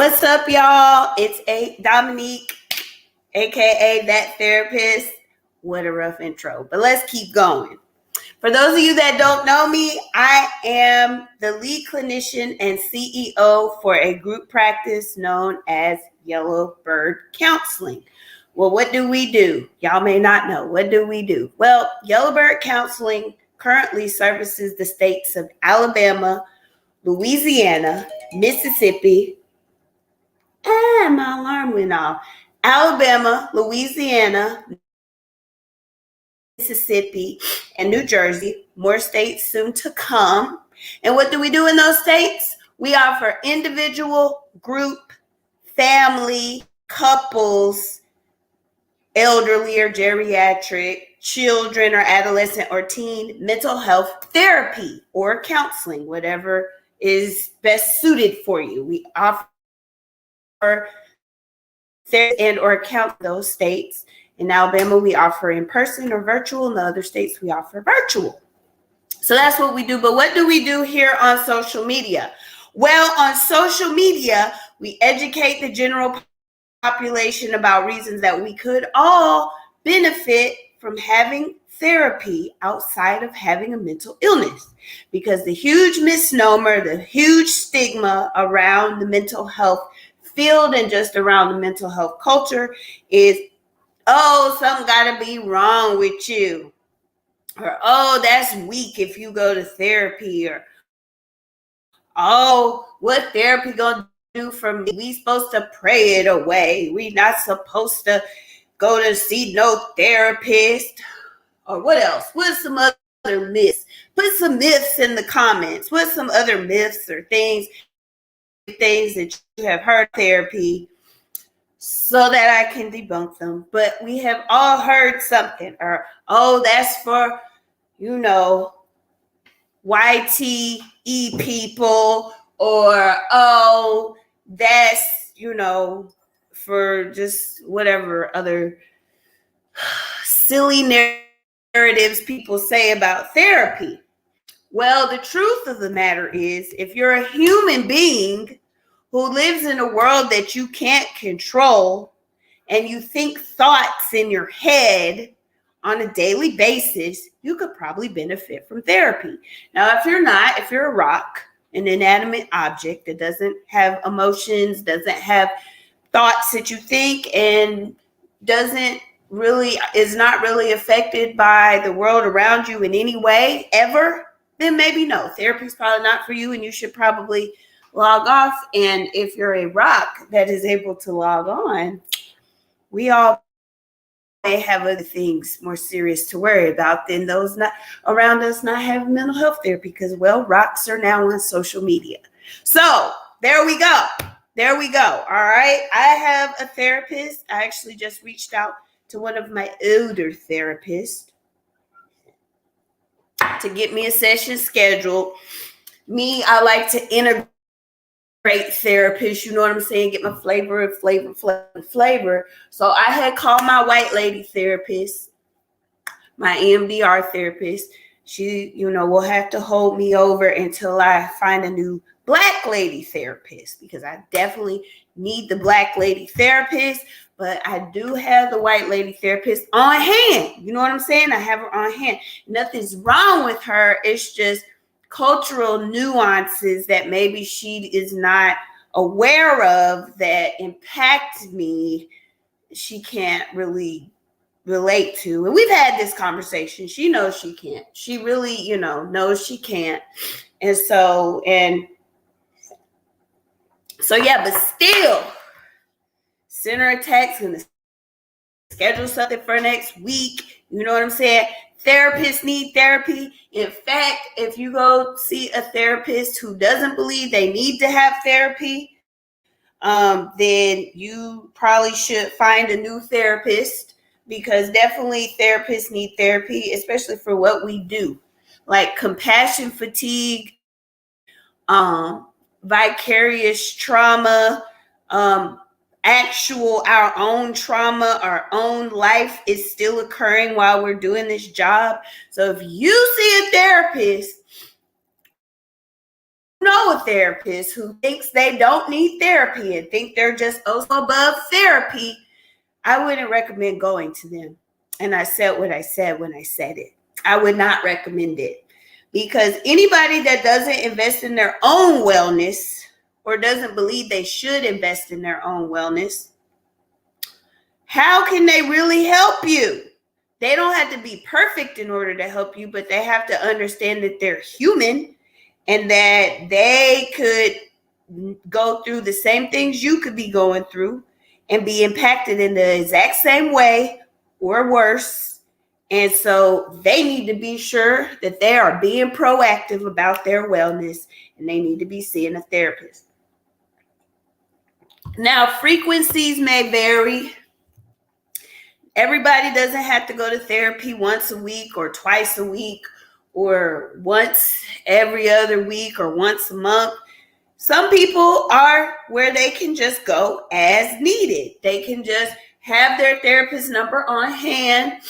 What's up, y'all? It's Dominique, aka That Therapist. What a rough intro, but let's keep going. For those of you that don't know me, I am the lead clinician and CEO for a group practice known as Yellow Bird Counseling. Well, what do we do? Y'all may not know. What do we do? Well, Yellow Bird Counseling currently services the states of Alabama, Louisiana, Mississippi. My alarm went off. Alabama, Louisiana, Mississippi, and New Jersey. More states soon to come. And what do we do in those states? We offer individual, group, family, couples, elderly or geriatric, children or adolescent or teen mental health therapy or counseling, whatever is best suited for you. We offer and or count those states. In Alabama, we offer in person or virtual. In the other states, we offer virtual. So that's what we do. But what do we do here on social media? Well, on social media, we educate the general population about reasons that we could all benefit from having therapy outside of having a mental illness. Because the huge misnomer, the huge stigma around the mental health field and just around the mental health culture is, oh, something gotta be wrong with you, or oh, that's weak if you go to therapy, or oh, what therapy gonna do for me? We supposed to pray it away. We not supposed to go to see no therapist. Or what else? What's some other myths? Put some myths in the comments. What's some other myths or things that you have heard to so that I can debunk them. But we have all heard something, or oh, that's for, YTE people, or oh, that's, for just whatever other silly narratives people say about therapy. Well, the truth of the matter is, if you're a human being who lives in a world that you can't control, and you think thoughts in your head on a daily basis, you could probably benefit from therapy. Now, if you're a rock, an inanimate object that doesn't have emotions, doesn't have thoughts that you think, and is not really affected by the world around you in any way, ever, then maybe no, therapy is probably not for you, and you should probably log off. And if you're a rock that is able to log on, we all may have other things more serious to worry about than those not around us not having mental health therapy, because, well, rocks are now on social media. So there we go. All right. I have a therapist. I actually just reached out to one of my older therapists to get me a session scheduled. I like to integrate therapists, you know what I'm saying? Get my flavor. So I had called my white lady therapist, my EMDR therapist. She, will have to hold me over until I find a new black lady therapist, because I definitely need the black lady therapist, but I do have the white lady therapist on hand. You know what I'm saying? I have her on hand. Nothing's wrong with her. It's just cultural nuances that maybe she is not aware of that impact me. She can't really relate to. And we've had this conversation. She knows she can't. She really, knows she can't. And so yeah, but still, send her a text and schedule something for next week. You know what I'm saying? Therapists need therapy. In fact, if you go see a therapist who doesn't believe they need to have therapy, then you probably should find a new therapist, because definitely therapists need therapy, especially for what we do, like compassion fatigue, vicarious trauma, our own trauma, our own life is still occurring while we're doing this job. So if you see a therapist know a therapist who thinks they don't need therapy and think they're just also above therapy, I wouldn't recommend going to them. And I said what I said when I said it. I would not recommend it, because anybody that doesn't invest in their own wellness or doesn't believe they should invest in their own wellness, how can they really help you? They don't have to be perfect in order to help you, but they have to understand that they're human and that they could go through the same things you could be going through and be impacted in the exact same way or worse. And so they need to be sure that they are being proactive about their wellness, and they need to be seeing a therapist. Now, frequencies may vary. Everybody doesn't have to go to therapy once a week or twice a week or once every other week or once a month. Some people are where they can just go as needed. They can just have their therapist number on hand,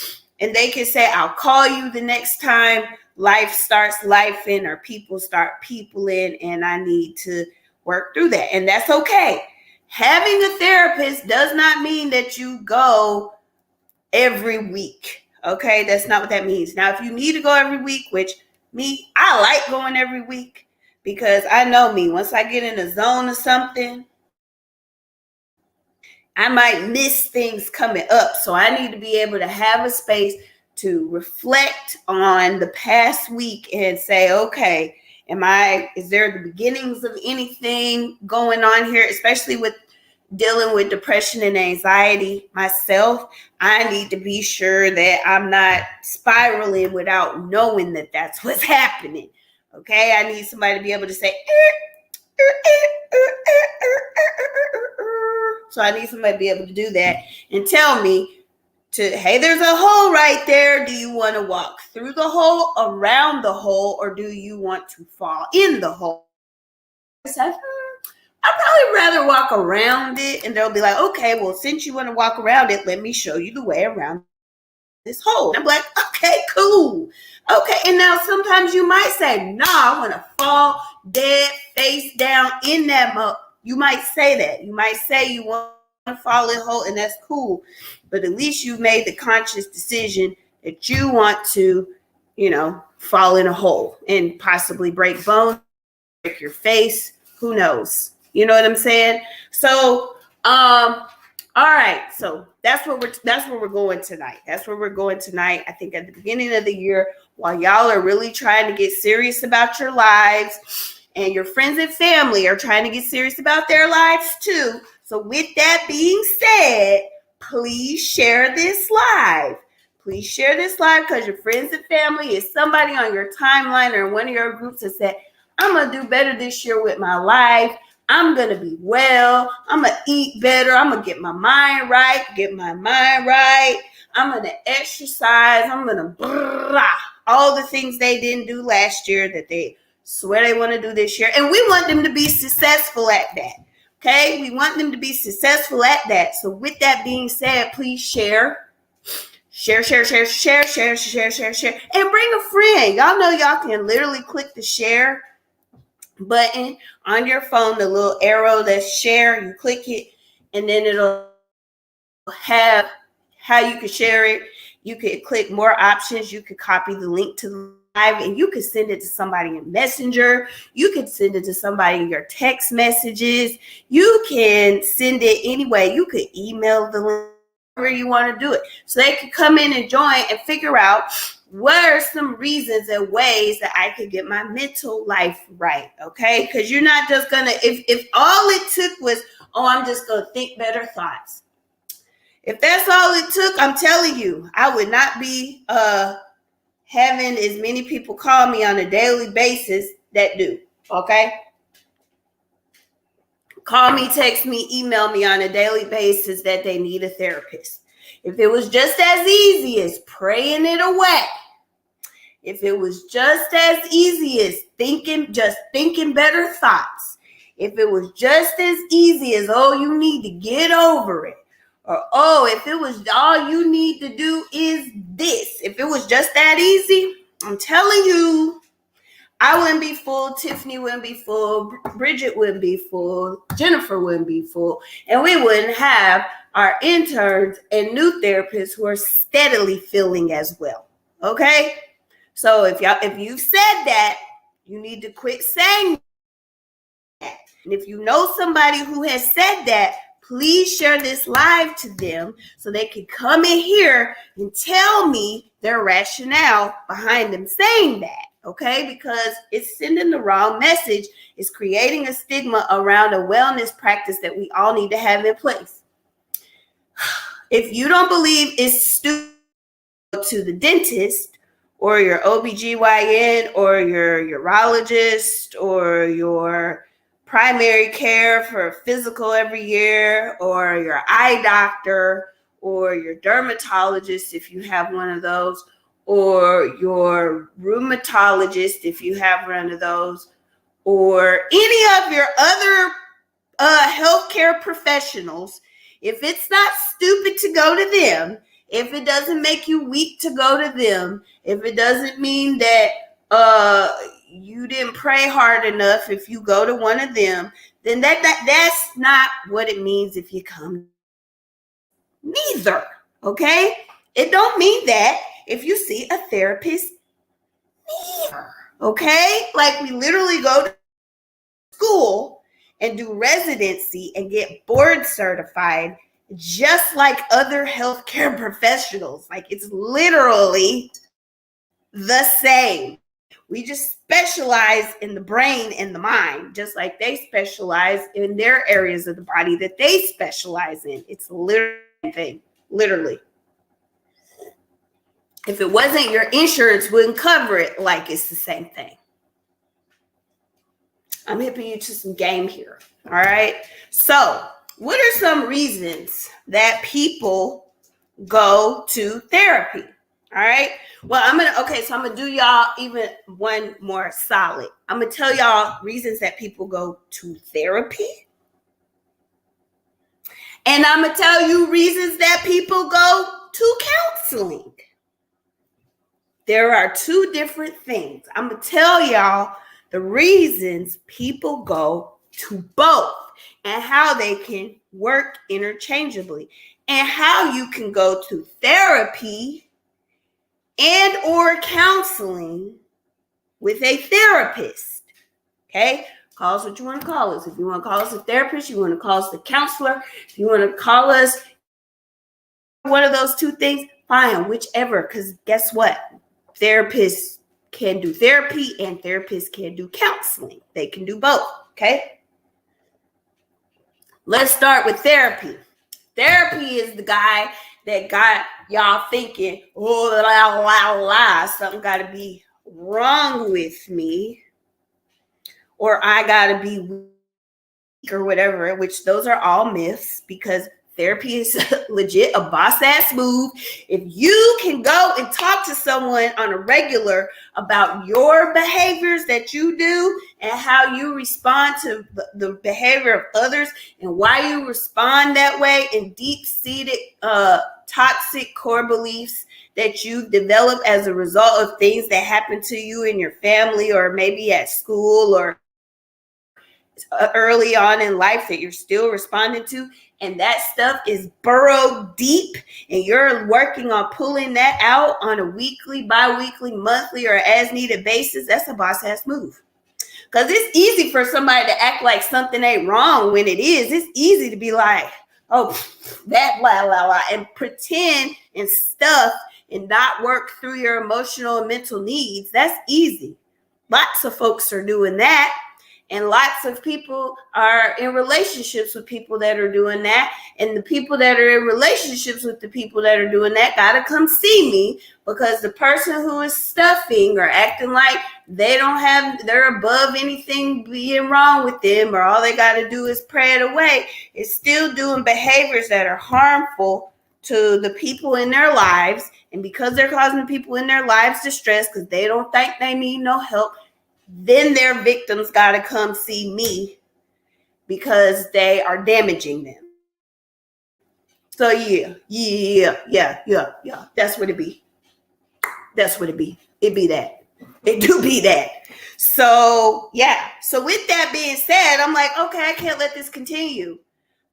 and they can say, I'll call you the next time life starts life-ing or people start people-ing and I need to work through that. And that's okay. Having a therapist does not mean that you go every week. Okay, that's not what that means. Now, if you need to go every week, which me, I like going every week, because I know me, once I get in a zone of something, I might miss things coming up. So I need to be able to have a space to reflect on the past week and say, okay, is there the beginnings of anything going on here, especially with dealing with depression and anxiety myself? I need to be sure that I'm not spiraling without knowing that that's what's happening. Okay, I need somebody to be able to say, so I need somebody to be able to do that and tell me hey, there's a hole right there. Do you want to walk through the hole, around the hole, or do you want to fall in the hole? I said, I'd probably rather walk around it. And they'll be like, okay, well, since you want to walk around it, let me show you the way around this hole. And I'm like, okay, cool. Okay, and now sometimes you might say, nah, I want to fall dead face down in that mud. You might say that. You might say you want to fall in a hole, and that's cool. But at least you made the conscious decision that you want to, fall in a hole and possibly break bones, break your face. Who knows? You know what I'm saying? So, all right. So that's where we're going tonight. That's where we're going tonight. I think at the beginning of the year, while y'all are really trying to get serious about your lives, and your friends and family are trying to get serious about their lives too. So with that being said, please share this live. Please share this live, because your friends and family is somebody on your timeline or one of your groups that said, I'm going to do better this year with my life. I'm going to be well. I'm going to eat better. I'm going to get my mind right. I'm going to exercise. I'm going to all the things they didn't do last year that they swear they want to do this year. And we want them to be successful at that. Okay? We want them to be successful at that. So with that being said, please share. Share. And bring a friend. Y'all know y'all can literally click the share button on your phone, the little arrow that's share. You click it, and then it'll have how you can share it. You could click more options. You could copy the link to the live, and you could send it to somebody in Messenger. You could send it to somebody in your text messages. You can send it anyway. You could email the link where you want to do it, so they can come in and join and figure out what are some reasons and ways that I could get my mental life right. Okay, because you're not just gonna, if all it took was, I'm just gonna think better thoughts. If that's all it took, I'm telling you, I would not be having as many people call me on a daily basis that do. Okay, call me, text me, email me on a daily basis that they need a therapist. If it was just as easy as praying it away, if it was just as easy as thinking better thoughts, if it was just as easy as, you need to get over it, or, if it was all you need to do is this, if it was just that easy, I'm telling you, I wouldn't be full, Tiffany wouldn't be full, Bridget wouldn't be full, Jennifer wouldn't be full, and we wouldn't have our interns and new therapists who are steadily filling as well. Okay? So if you've said that, you need to quit saying that. And if you know somebody who has said that, please share this live to them so they can come in here and tell me their rationale behind them saying that. Okay, because it's sending the wrong message. It's creating a stigma around a wellness practice that we all need to have in place. If you don't believe it's stupid to the dentist or your OBGYN or your urologist or your primary care for a physical every year or your eye doctor or your dermatologist if you have one of those, or your rheumatologist if you have one of those, or any of your other healthcare professionals, if it's not stupid to go to them, if it doesn't make you weak to go to them, if it doesn't mean that you didn't pray hard enough if you go to one of them, then that's not what it means if you come. Neither, okay? It don't mean that if you see a therapist, neither, okay? Like, we literally go to school and do residency and get board certified just like other healthcare professionals. Like, it's literally the same. We just specialize in the brain and the mind, just like they specialize in their areas of the body that they specialize in. It's literally the same thing, literally. If it wasn't, your insurance wouldn't cover it like it's the same thing. I'm hipping you to some game here. All right. So, what are some reasons that people go to therapy? All right. Well, I'm gonna do y'all even one more solid. I'm gonna tell y'all reasons that people go to therapy. And I'm gonna tell you reasons that people go to counseling. There are two different things. I'm gonna tell y'all the reasons people go to both and how they can work interchangeably and how you can go to therapy and or counseling with a therapist. Okay? Call us what you want to call us. If you want to call us a therapist, you want to call us a counselor, if you want to call us one of those two things, fine, whichever, because guess what? Therapists can do therapy and therapists can do counseling. They can do both, okay? Let's start with therapy. Therapy is the guy that got y'all thinking, something got to be wrong with me, or I got to be weak or whatever, which those are all myths, because therapy is legit a boss-ass move. If you can go and talk to someone on a regular about your behaviors that you do and how you respond to the behavior of others and why you respond that way, and deep-seated toxic core beliefs that you've developed as a result of things that happen to you in your family or maybe at school or early on in life that you're still responding to, and that stuff is burrowed deep and you're working on pulling that out on a weekly, bi-weekly, monthly, or as needed basis, that's a boss ass move. Because it's easy for somebody to act like something ain't wrong when it is. It's easy to be like, oh, that blah, blah, blah, and pretend and stuff and not work through your emotional and mental needs. That's easy. Lots of folks are doing that. And lots of people are in relationships with people that are doing that. And the people that are in relationships with the people that are doing that got to come see me, because the person who is stuffing or acting like they're above anything being wrong with them, or all they got to do is pray it away, is still doing behaviors that are harmful to the people in their lives. And because they're causing people in their lives distress because they don't think they need no help, then their victims got to come see me because they are damaging them. So yeah. That's what it be. It be that. It do be that. So, yeah. So, with that being said, I'm like, okay, I can't let this continue.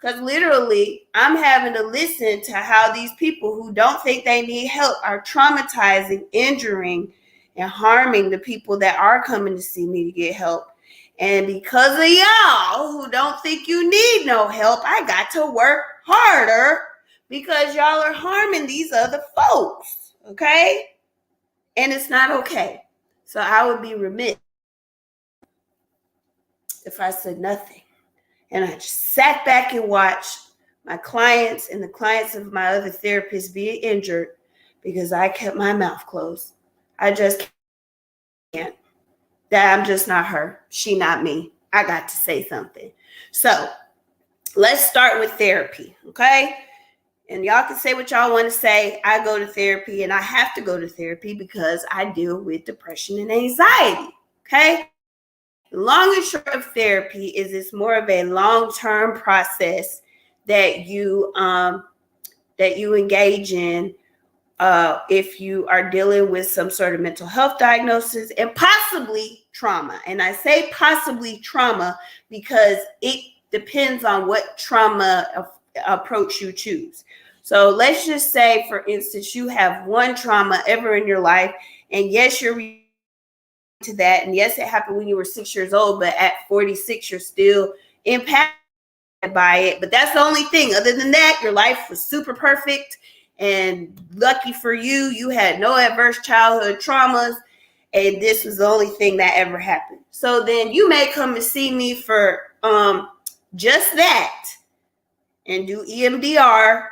Because literally, I'm having to listen to how these people who don't think they need help are traumatizing, injuring, and harming the people that are coming to see me to get help. And because of y'all who don't think you need no help, I got to work harder because y'all are harming these other folks. Okay? And it's not okay. So I would be remiss if I said nothing. And I just sat back and watched my clients and the clients of my other therapists be injured because I kept my mouth closed. I just can't. That I'm just not her. She not me. I got to say something. So let's start with therapy, okay? And y'all can say what y'all want to say. I go to therapy and I have to go to therapy because I deal with depression and anxiety, okay? The long and short of therapy is it's more of a long-term process that you engage in if you are dealing with some sort of mental health diagnosis and possibly trauma. And I say possibly trauma because it depends on what trauma approach you choose. So let's just say, for instance, you have one trauma ever in your life, and yes, you're to that, and yes, it happened when you were 6 years old, but at 46 you're still impacted by it. But that's the only thing. Other than that, your life was super perfect, and lucky for you, you had no adverse childhood traumas, and this was the only thing that ever happened. So then you may come and see me for just that and do EMDR.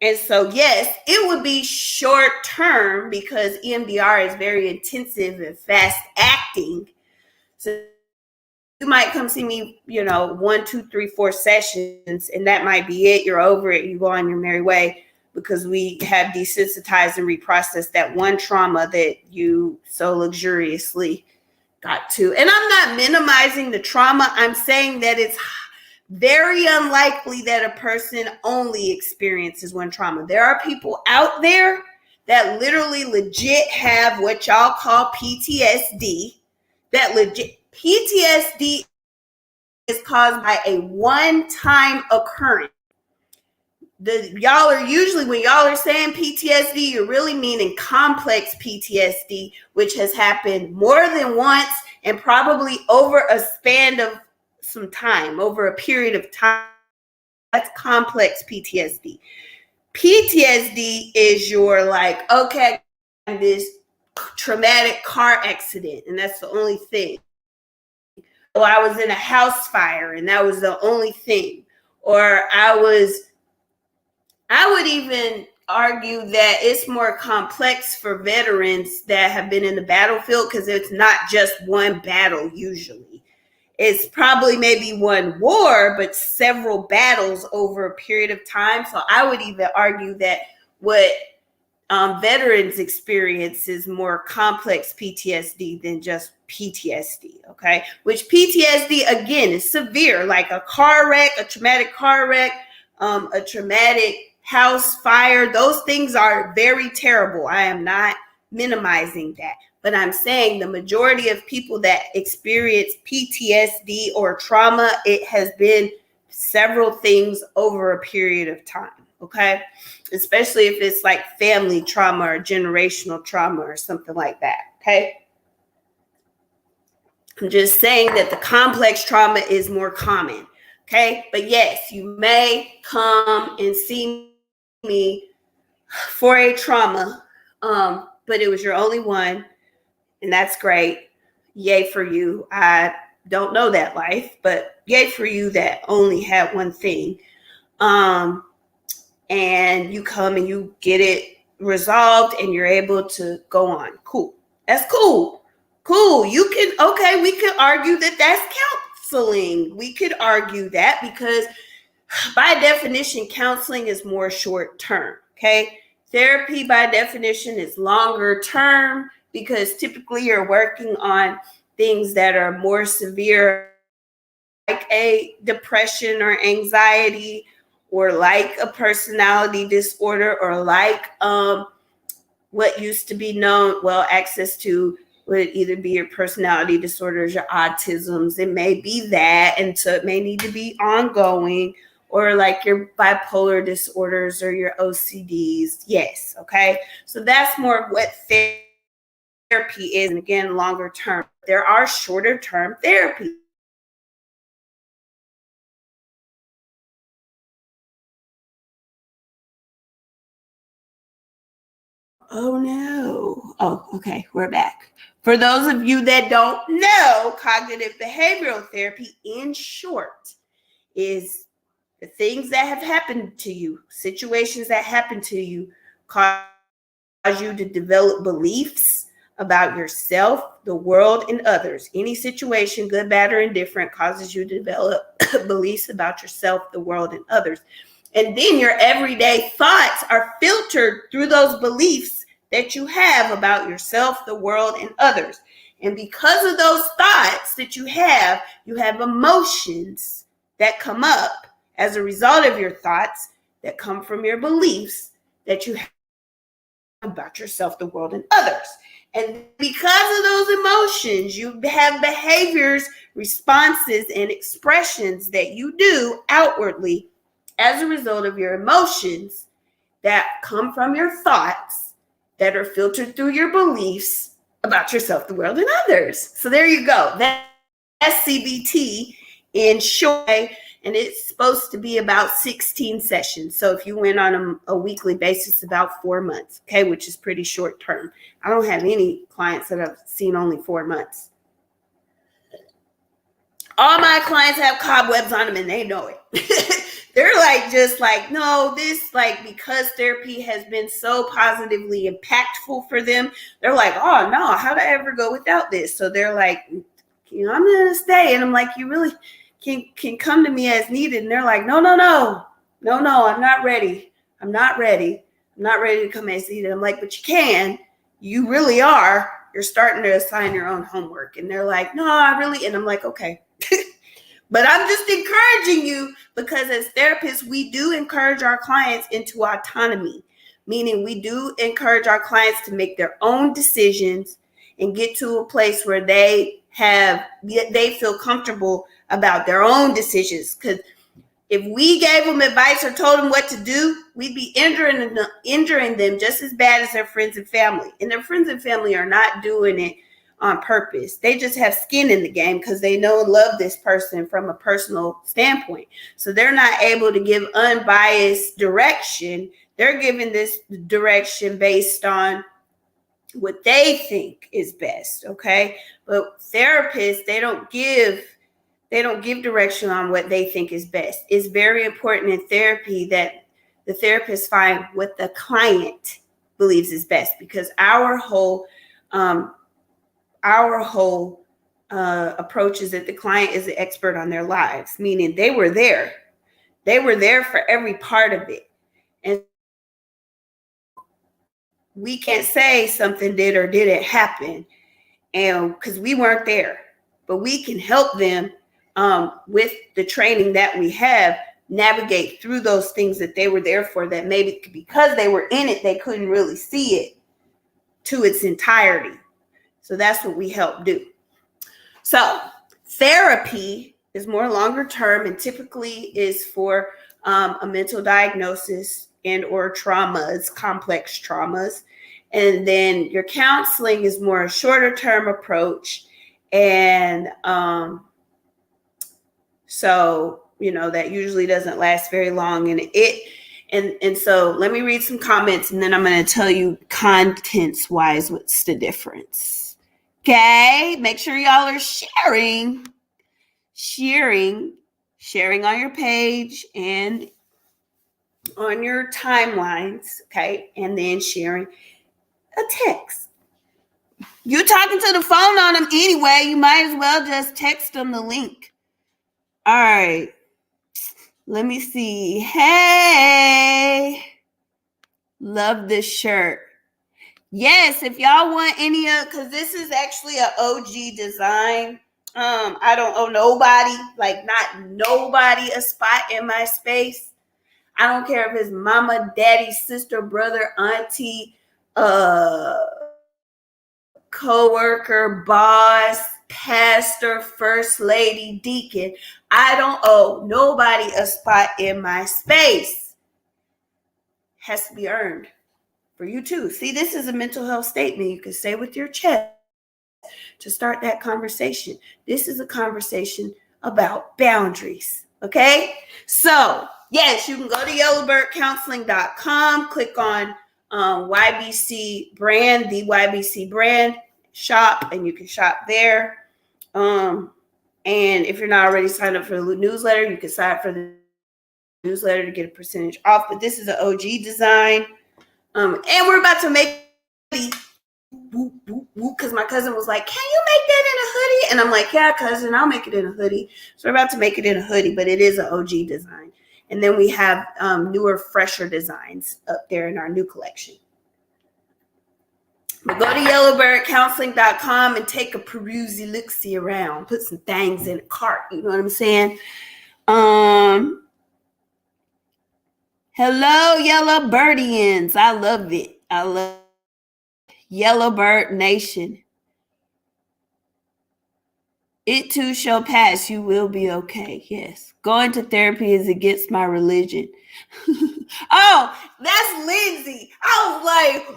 And so, yes, it would be short term because EMDR is very intensive and fast acting. So you might come see me, 1, 2, 3, 4 sessions, and that might be it. You're over it. You go on your merry way because we have desensitized and reprocessed that one trauma that you so luxuriously got to. And I'm not minimizing the trauma. I'm saying that it's very unlikely that a person only experiences one trauma. There are people out there that literally legit have what y'all call PTSD. That legit PTSD is caused by a one-time occurrence. Y'all are usually, when y'all are saying PTSD, you're really meaning complex PTSD, which has happened more than once and probably over a span of some time, over a period of time. That's complex PTSD. PTSD is your okay, this traumatic car accident, and that's the only thing. Or I was in a house fire, and that was the only thing. Or I would even argue that it's more complex for veterans that have been in the battlefield because it's not just one battle usually. It's probably maybe one war, but several battles over a period of time. So I would even argue that what veterans experience is more complex PTSD than just PTSD, okay? Which PTSD, again, is severe, like a car wreck, a traumatic car wreck, a traumatic house fire. Those things are very terrible. I am not minimizing that. But I'm saying the majority of people that experience PTSD or trauma, it has been several things over a period of time, okay? Especially if it's like family trauma or generational trauma or something like that, okay? I'm just saying that the complex trauma is more common, okay? But yes, you may come and see me for a trauma, but it was your only one. And that's great. Yay for you. I don't know that life, but yay for you that only had one thing. And you come and you get it resolved and you're able to go on. Cool. That's cool. Cool. We could argue that that's counseling. We could argue that because by definition, counseling is more short term. Okay. Therapy by definition is longer term, because typically you're working on things that are more severe, like a depression or anxiety, or like a personality disorder, or like what used to be known, access to would either be your personality disorders, your autisms. It may be that, and so it may need to be ongoing, or like your bipolar disorders or your OCDs. Yes, okay. So that's more of what therapy is, and again, longer term. There are shorter term therapies. Oh no. Oh, okay, we're back. For those of you that don't know, cognitive behavioral therapy, in short, is the things that have happened to you, situations that happen to you, cause you to develop beliefs about yourself, the world, and others. Any situation, good, bad, or indifferent, causes you to develop beliefs about yourself, the world, and others. And then your everyday thoughts are filtered through those beliefs that you have about yourself, the world, and others. And because of those thoughts that you have emotions that come up as a result of your thoughts that come from your beliefs that you have about yourself, the world, and others. And because of those emotions, you have behaviors, responses, and expressions that you do outwardly as a result of your emotions that come from your thoughts that are filtered through your beliefs about yourself, the world, and others. So there you go. That's CBT in short, and it's supposed to be about 16 sessions. So if you went on a weekly basis, about 4 months, okay, which is pretty short term. I don't have any clients that I've seen only 4 months. All my clients have cobwebs on them and they know it. They're like, just like, no, this, like, because therapy has been so positively impactful for them, they're like, oh no, how'd I ever go without this? So they're like, you know, I'm gonna stay. And I'm like, you really can come to me as needed. And they're like, no, I'm not ready. I'm not ready to come as needed. I'm like, but you can. You really are. You're starting to assign your own homework. And they're like, no, I really, and I'm like, okay. But I'm just encouraging you, because as therapists, we do encourage our clients into autonomy, meaning we do encourage our clients to make their own decisions and get to a place where they feel comfortable about their own decisions. Because if we gave them advice or told them what to do, we'd be injuring them just as bad as their friends and family. And their friends and family are not doing it on purpose. They just have skin in the game because they know and love this person from a personal standpoint. So they're not able to give unbiased direction. They're giving this direction based on what they think is best, okay? But therapists, they don't give direction on what they think is best. It's very important in therapy that the therapist find what the client believes is best, because our whole approach is that the client is the expert on their lives, meaning they were there for every part of it. And we can't say something did or didn't happen, and because we weren't there, but we can help them with the training that we have navigate through those things that they were there for, that maybe because they were in it, they couldn't really see it to its entirety. So that's what we help do. So therapy is more longer term and typically is for a mental diagnosis and or traumas, complex traumas. And then your counseling is more a shorter term approach. And so, you know, that usually doesn't last very long. And so let me read some comments, and then I'm going to tell you contents wise what's the difference. Okay, make sure y'all are sharing on your page and on your timelines, okay? And then sharing a text. You talking to the phone on them anyway, you might as well just text them the link. All right. Let me see. Hey, love this shirt. Yes, if y'all want any of, because this is actually an OG design. I don't owe nobody, like not nobody, a spot in my space. I don't care if it's mama, daddy, sister, brother, auntie, co-worker, boss, pastor, first lady, deacon. I don't owe nobody a spot in my space. Has to be earned for you too. See, this is a mental health statement you can say with your chest to start that conversation. This is a conversation about boundaries. Okay? So, yes, you can go to yellowbirdcounseling.com, click on YBC brand, the YBC brand, shop, and you can shop there. And if you're not already signed up for the newsletter, you can sign up for the newsletter to get a percentage off. But this is an OG design. And we're about to make because my cousin was like, can you make that in a hoodie? And I'm like, yeah, cousin, I'll make it in a hoodie. So we're about to make it in a hoodie, but it is an OG design. And then we have newer, fresher designs up there in our new collection. But go to yellowbirdcounseling.com and take a perusey look-see around. Put some things in a cart. You know what I'm saying? Hello, Yellow Birdians. I love it. I love Yellow Bird Nation. It too shall pass. You will be okay. Yes. Going to therapy is against my religion. Oh, that's Lindsay. I was like,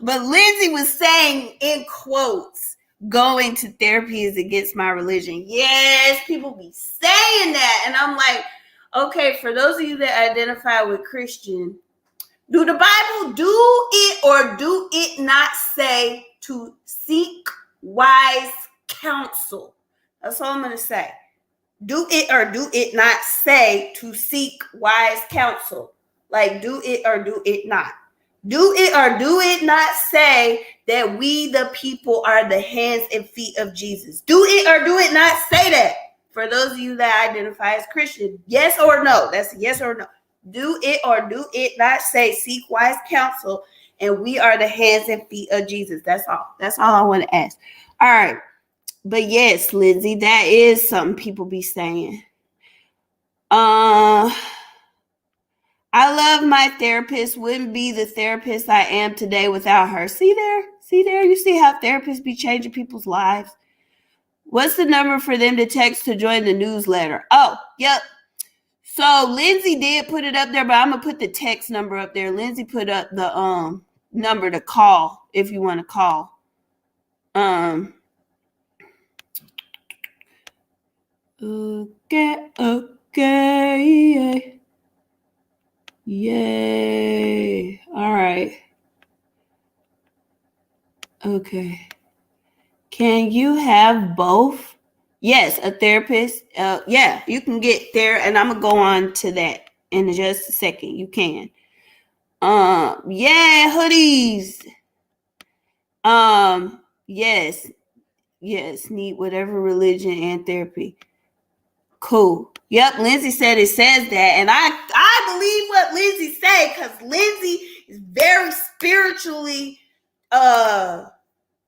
but Lindsay was saying in quotes, going to therapy is against my religion. Yes, people be saying that. And I'm like, okay, for those of you that identify with Christian, do the Bible do it or do it not say to seek wise counsel? That's all I'm going to say. Do it or do it not say to seek wise counsel? Like, do it or do it not? Do it or do it not say that we, the people, are the hands and feet of Jesus? Do it or do it not say that? For those of you that identify as Christian, yes or no? That's a yes or no. Do it or do it not say seek wise counsel and we are the hands and feet of Jesus? That's all. That's all I want to ask. All right. But yes, Lindsay, that is something people be saying. I love my therapist. Wouldn't be the therapist I am today without her. See there? You see how therapists be changing people's lives? What's the number for them to text to join the newsletter? Oh, yep. So Lindsay did put it up there, but I'm gonna put the text number up there. Lindsay put up the number to call if you want to call. Okay. Yay. All right. Okay. Can you have both? Yes, a therapist. Yeah, you can get there, and I'm gonna go on to that in just a second. You can. Yeah, hoodies. Yes, need whatever religion and therapy. Cool. Yep, Lindsay said it says that, and I believe what Lindsay said because Lindsay is very spiritually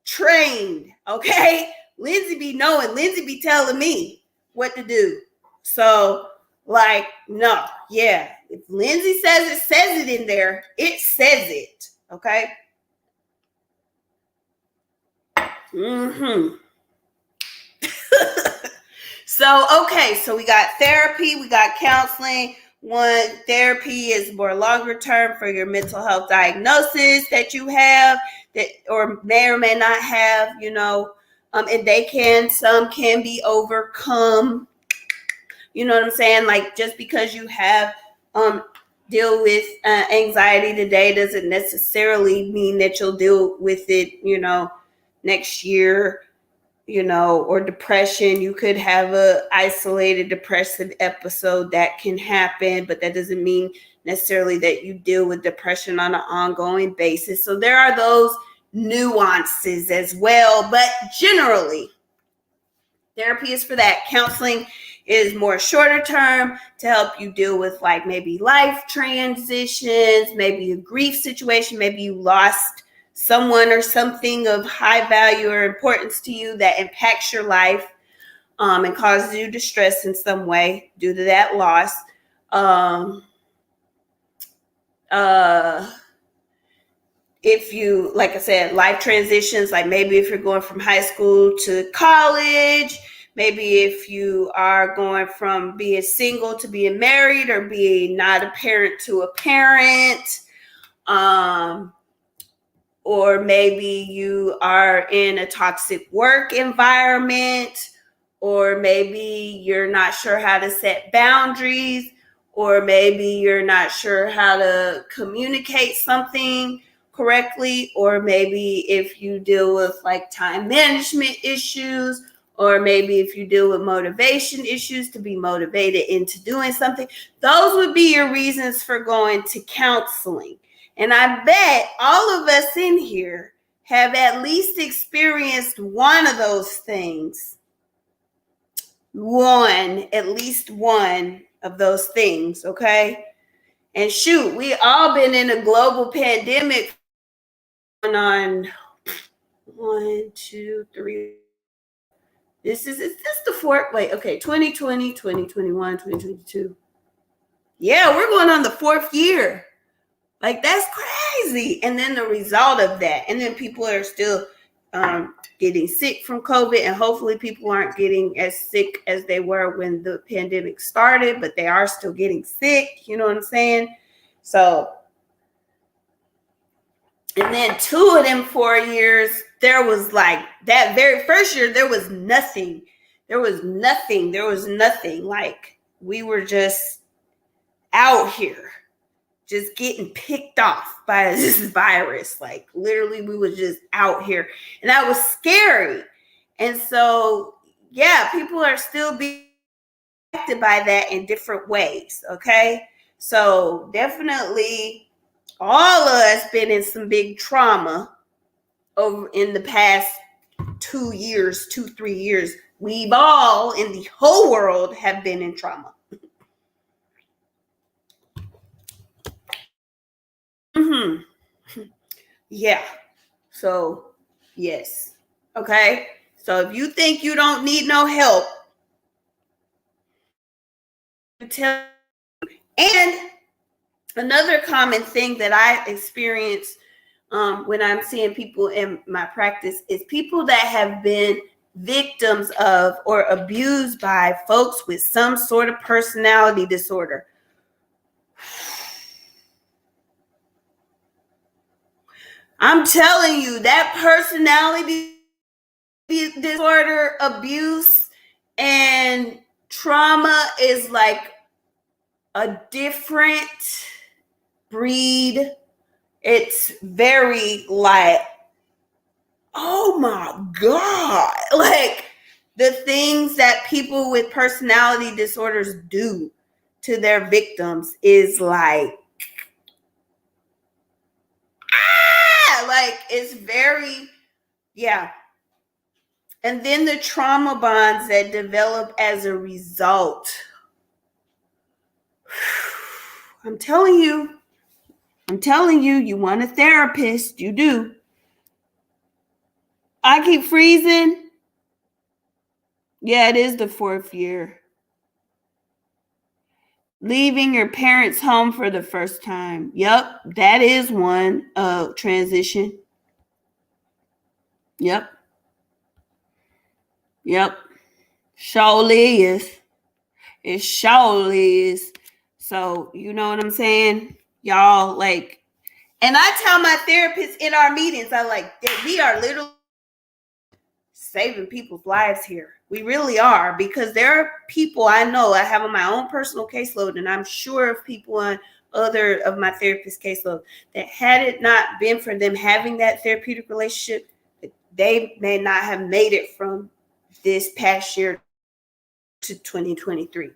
trained. Okay, Lindsay be knowing. Lindsay be telling me what to do. So, like, no, yeah. If Lindsay says it in there. It says it. Okay. So we got therapy, we got counseling. One, therapy is more longer term for your mental health diagnosis that you have that or may not have, and some can be overcome. You know what I'm saying? Like, just because you have deal with anxiety today doesn't necessarily mean that you'll deal with it, next year, or depression. You could have a isolated depressive episode that can happen, but that doesn't mean necessarily that you deal with depression on an ongoing basis. So there are those nuances as well, but generally, therapy is for that. Counseling is more shorter term to help you deal with like maybe life transitions, maybe a grief situation, maybe you lost someone or something of high value or importance to you that impacts your life and causes you distress in some way due to that loss. if you, like I said, life transitions, like maybe if you're going from high school to college, maybe if you are going from being single to being married, or being not a parent to a parent, or maybe you are in a toxic work environment, or maybe you're not sure how to set boundaries, or maybe you're not sure how to communicate something correctly, or maybe if you deal with like time management issues, or maybe if you deal with motivation issues to be motivated into doing something. Those would be your reasons for going to counseling. And I bet all of us in here have at least experienced one of those things. At least one of those things, okay? And shoot, we all been in a global pandemic going on 1, 2, 3. Is this the fourth? Wait, okay, 2020, 2021, 2022. Yeah, we're going on the fourth year. Like, that's crazy. And then the result of that, and then people are still getting sick from COVID, and hopefully people aren't getting as sick as they were when the pandemic started, but they are still getting sick. You know what I'm saying? So, and then 2 of them 4 years, there was like that very first year, there was nothing. There was nothing. Like, we were just out here, just getting picked off by this virus. Like, literally, we was just out here, and that was scary. And so, yeah, people are still being affected by that in different ways. Okay, so definitely, all of us been in some big trauma over in the past 3 years. We've all in the whole world have been in trauma. Yeah. So, yes. Okay. So if you think you don't need no help, tell. And another common thing that I experience when I'm seeing people in my practice is people that have been victims of or abused by folks with some sort of personality disorder. I'm telling you, that personality disorder, abuse, and trauma is like a different breed. It's very like, oh my God. Like, the things that people with personality disorders do to their victims is like, like, it's very, yeah. And then the trauma bonds that develop as a result. I'm telling you, you want a therapist. You do. I keep freezing. Yeah, it is the fourth year. Leaving your parents' home for the first time. Yep, that is one transition. Yep. Surely is. It surely is. So, you know what I'm saying? Y'all, like, and I tell my therapist in our meetings, I like that we are literally saving people's lives here. We really are, because there are people I know I have on my own personal caseload, and I'm sure of people on other of my therapist caseload, that had it not been for them having that therapeutic relationship, they may not have made it from this past year to 2023.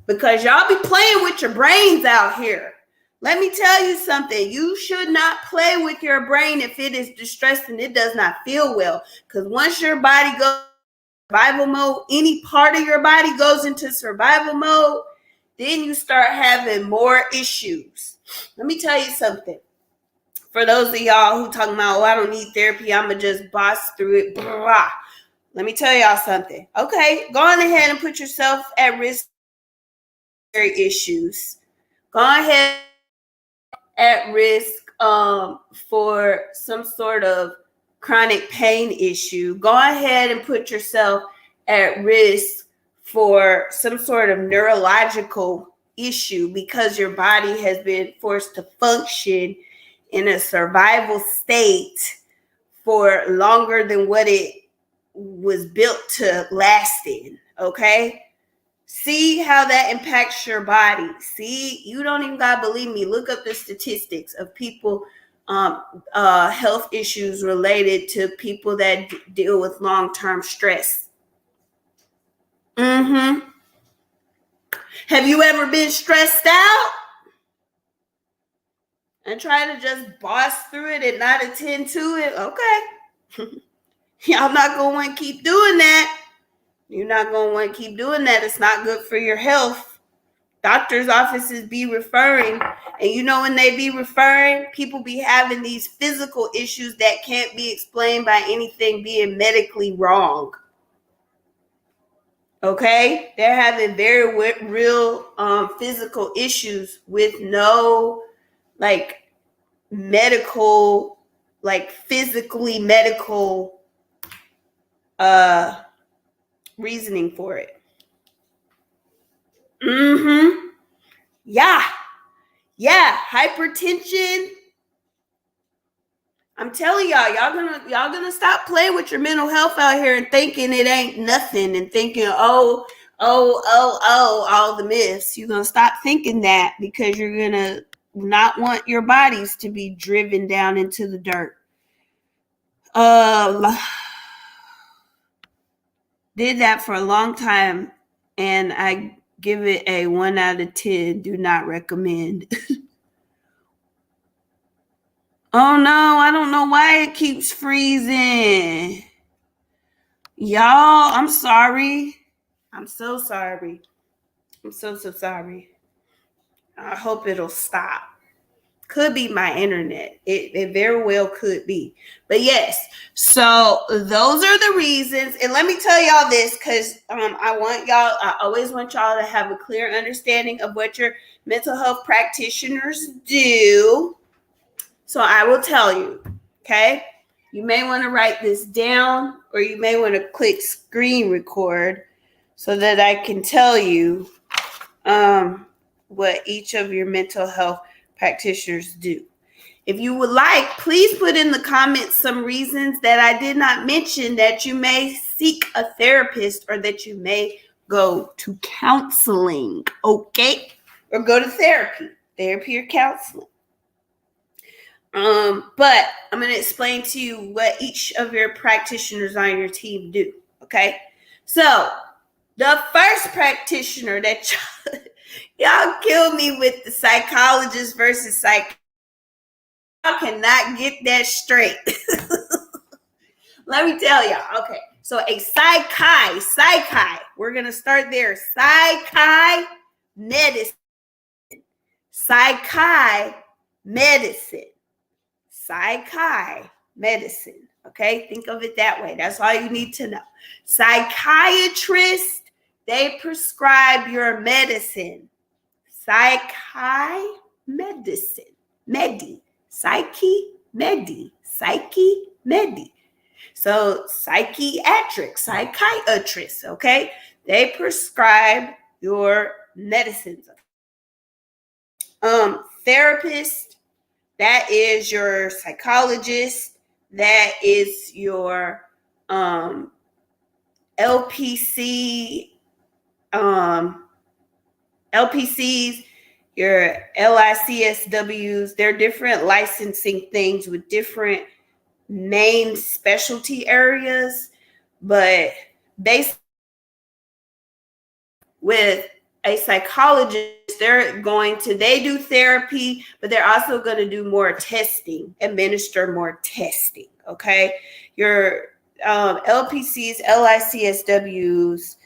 Because y'all be playing with your brains out here. Let me tell you something. You should not play with your brain if it is distressed and it does not feel well. Because once your body goes survival mode, any part of your body goes into survival mode, then you start having more issues. Let me tell you something. For those of y'all who talking about, oh, I don't need therapy, I'm going to just boss through it. Blah. Let me tell y'all something. Okay, go on ahead and put yourself at risk for issues. Go ahead at risk for some sort of chronic pain issue, go ahead and put yourself at risk for some sort of neurological issue because your body has been forced to function in a survival state for longer than what it was built to last in. Okay? See how that impacts your body. See, you don't even gotta believe me. Look up the statistics of people, health issues related to people that deal with long-term stress. Have you ever been stressed out and try to just boss through it and not attend to it? Okay. Y'all not gonna want to keep doing that. You're not gonna want to keep doing that. It's not good for your health. Doctors' offices be referring, and you know when they be referring, people be having these physical issues that can't be explained by anything being medically wrong. Okay? They're having very real physical issues with no medical, physically medical reasoning for it. Yeah, hypertension. I'm telling y'all gonna stop playing with your mental health out here and thinking it ain't nothing and thinking, all the myths. You're gonna stop thinking that because you're gonna not want your bodies to be driven down into the dirt. Did that for a long time, and I give it a 1 out of 10. Do not recommend. Oh no, I don't know why it keeps freezing. Y'all, I'm sorry. I'm so sorry. I'm so sorry. I hope it'll stop. Could be my internet. It very well could be. But yes, so those are the reasons. And let me tell y'all this because I always want y'all to have a clear understanding of what your mental health practitioners do. So I will tell you, okay? You may want to write this down or you may want to click screen record so that I can tell you what each of your mental health practitioners do. If you would like, please put in the comments some reasons that I did not mention that you may seek a therapist or that you may go to counseling, okay? Or go to therapy or counseling. But I'm going to explain to you what each of your practitioners on your team do, okay? So, the first practitioner that y'all kill me with the psychologist versus psychiatrist. Y'all cannot get that straight. Let me tell y'all. Okay, so a psychi, we're going to start there. Psychi medicine. Psychi medicine. Psychi medicine. Okay, think of it that way. That's all you need to know. Psychiatrists, they prescribe your medicine. Psychi medicine. Medi. Psyche, medi. Psyche, medi. So psychiatrists, okay? They prescribe your medicines. Therapist, that is your psychologist. That is your LPC, LPCs, your LICSWs. They're different licensing things with different main specialty areas, but basically with a psychologist, they do therapy, but they're also going to do more testing, administer more testing, okay? Your LPCs, LICSWs,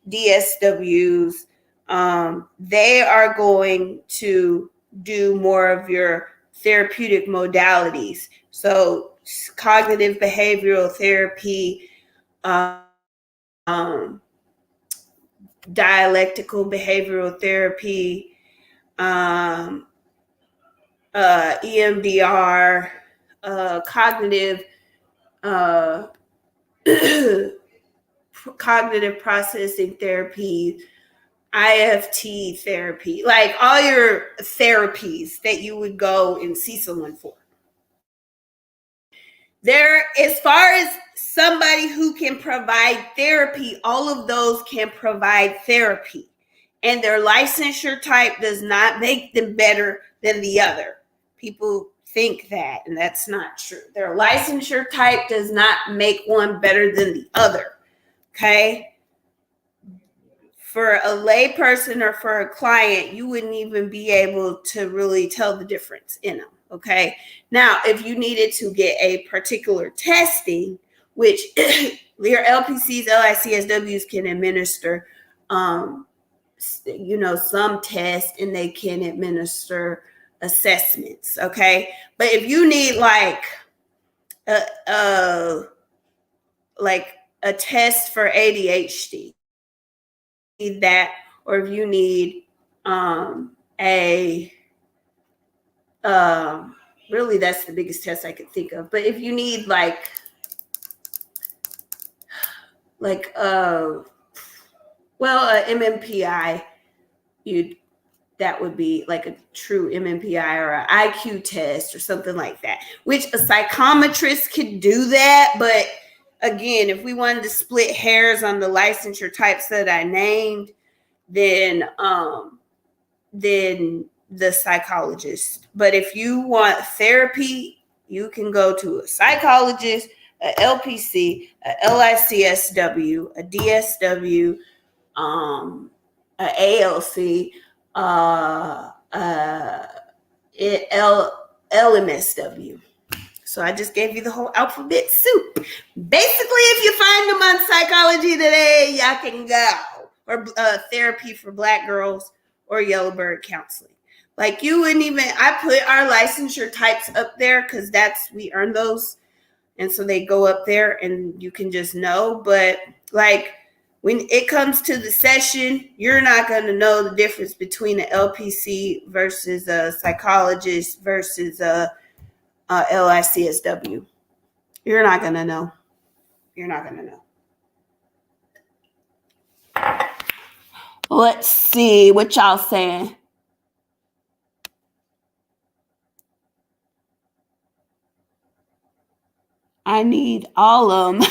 DSWs, they are going to do more of your therapeutic modalities. So cognitive behavioral therapy, dialectical behavioral therapy, EMDR, cognitive uh, cognitive processing therapy, IFT therapy, like all your therapies that you would go and see someone for. There, as far as somebody who can provide therapy, all of those can provide therapy. And their licensure type does not make them better than the other. People think that, and that's not true. Their licensure type does not make one better than the other. Okay? For a lay person or for a client, you wouldn't even be able to really tell the difference in them. Okay. Now, if you needed to get a particular testing, which your LPCs, LICSWs can administer, some tests, and they can administer assessments. Okay. But if you need like a test for ADHD, that, or if you need really, that's the biggest test I could think of. But if you need like MMPI, that would be like a true MMPI or an IQ test or something like that, which a psychometrist could do that. But again, if we wanted to split hairs on the licensure types that I named, then the psychologist. But if you want therapy, you can go to a psychologist, a LPC, a LICSW, a DSW, a ALC, LMSW. So I just gave you the whole alphabet soup. Basically, if you find them on Psychology Today, y'all can go. Or therapy for Black girls, or Yellowbird counseling. Like, you wouldn't even, I put our licensure types up there because we earn those. And so they go up there and you can just know. But like, when it comes to the session, you're not going to know the difference between an LPC versus a psychologist versus a LICSW. You're not going to know. You're not going to know. Let's see what y'all saying. I need all of them.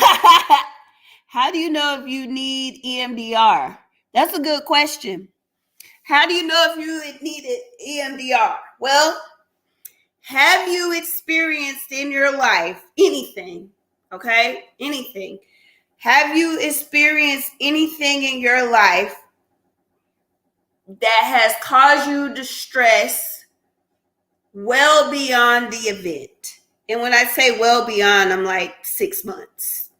How do you know if you need EMDR? That's a good question. How do you know if you needed EMDR? Well, have you experienced in your life anything? Okay? Anything. Have you experienced anything in your life that has caused you distress well beyond the event? And when I say well beyond, I'm like 6 months.